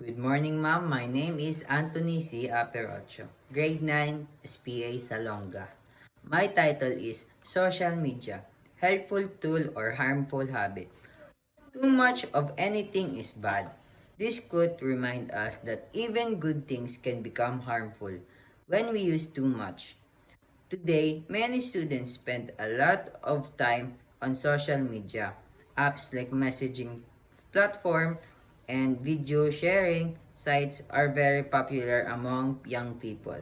Good morning, ma'am. My name is Anthony C. Aperocho, grade 9, SPA Salonga. My title is Social Media, Helpful Tool or Harmful Habit. Too much of anything is bad. This quote reminds us that even good things can become harmful when we use too much. Today, many students spend a lot of time on social media. Apps like messaging platform and video sharing sites are very popular among young people.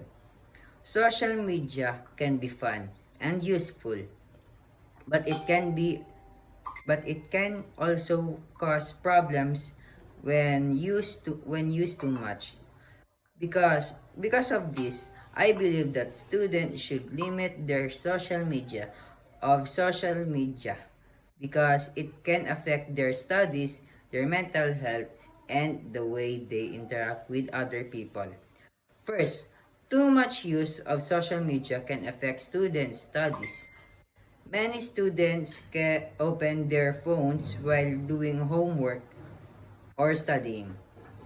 Social media can be fun and useful, but it can also cause problems when used too much. Because of this, I believe that students should limit their social media because it can affect their studies, their mental health, and the way they interact with other people. First, too much use of social media can affect students' studies. Many students can open their phones while doing homework or studying.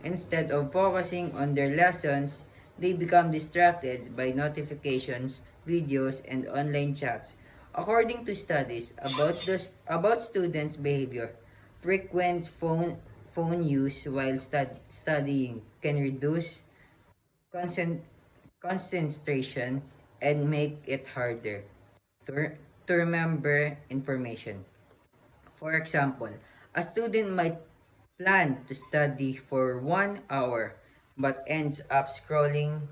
Instead of focusing on their lessons, they become distracted by notifications, videos, and online chats. According to studies about students' behavior, frequent phone use while studying can reduce concent- concentration and make it harder to, to remember information. For example, a student might plan to study for 1 hour but ends up scrolling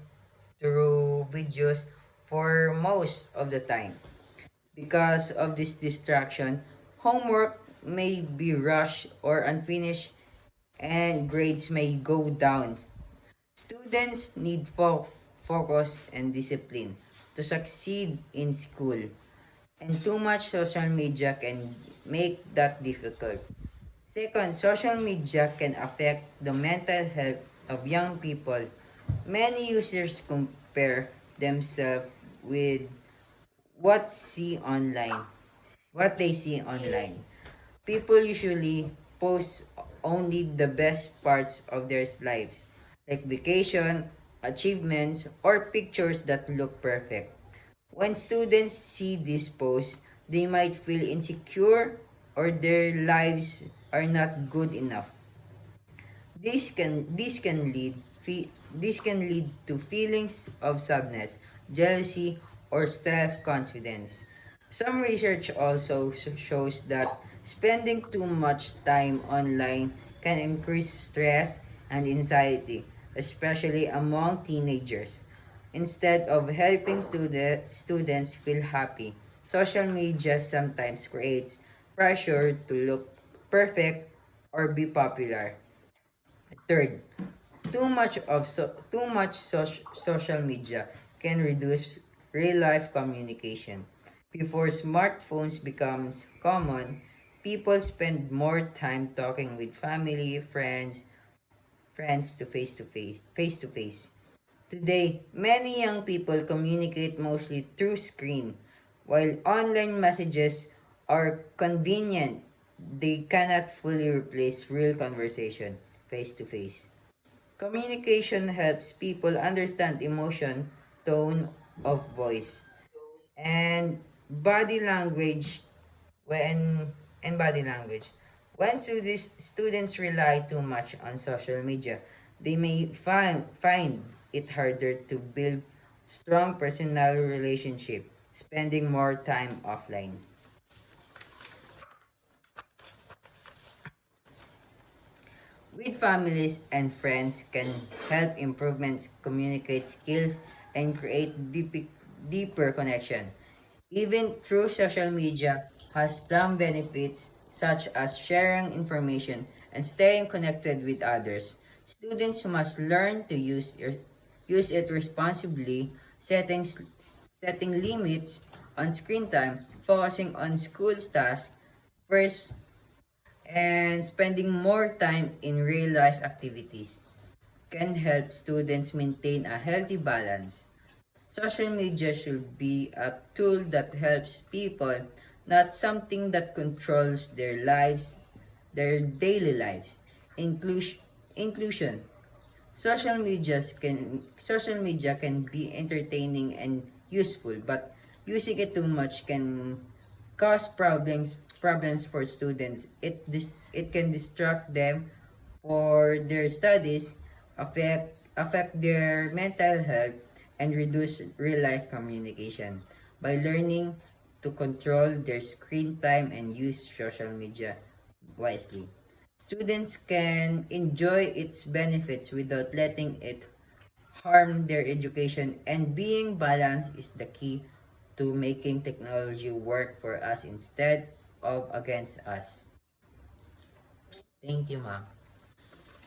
through videos for most of the time. Because of this distraction, homework may be rushed or unfinished and grades may go down. Students need focus and discipline to succeed in school, and too much social media can make that difficult. Second, social media can affect the mental health of young people. Many users compare themselves with what see online, what they see online. People usually post only the best parts of their lives, like vacation, achievements, or pictures that look perfect. When students see these posts, they might feel insecure or their lives are not good enough. This can lead to feelings of sadness, jealousy, or self-confidence. Some research also shows that spending too much time online can increase stress and anxiety, especially among teenagers. Instead of helping students feel happy, social media sometimes creates pressure to look perfect or be popular. Third, too much social media can reduce real life communication. Before smartphones becomes common, people spend more time talking with family, friends face to face. Today, many young people communicate mostly through screen. While online messages are convenient, they cannot fully replace real conversation face to face. Communication helps people understand emotion, tone of voice, and body language when and body language. When students rely too much on social media, they may find it harder to build strong personal relationship, spending more time offline. With families and friends can help improvements, communicate skills, and create deeper connection. Even through social media has some benefits such as sharing information and staying connected with others. Students must learn to use it responsibly, setting limits on screen time, focusing on school tasks first, and spending more time in real life activities can help students maintain a healthy balance. Social media should be a tool that helps people, not something that controls their daily lives. Inclusion. Social media can be entertaining and useful, but using it too much can cause problems for students. It can distract them for their studies, affect their mental health, and reduce real life communication. By learning to control their screen time and use social media wisely, students can enjoy its benefits without letting it harm their education, and being balanced is the key to making technology work for us instead of against us. Thank you, ma'am.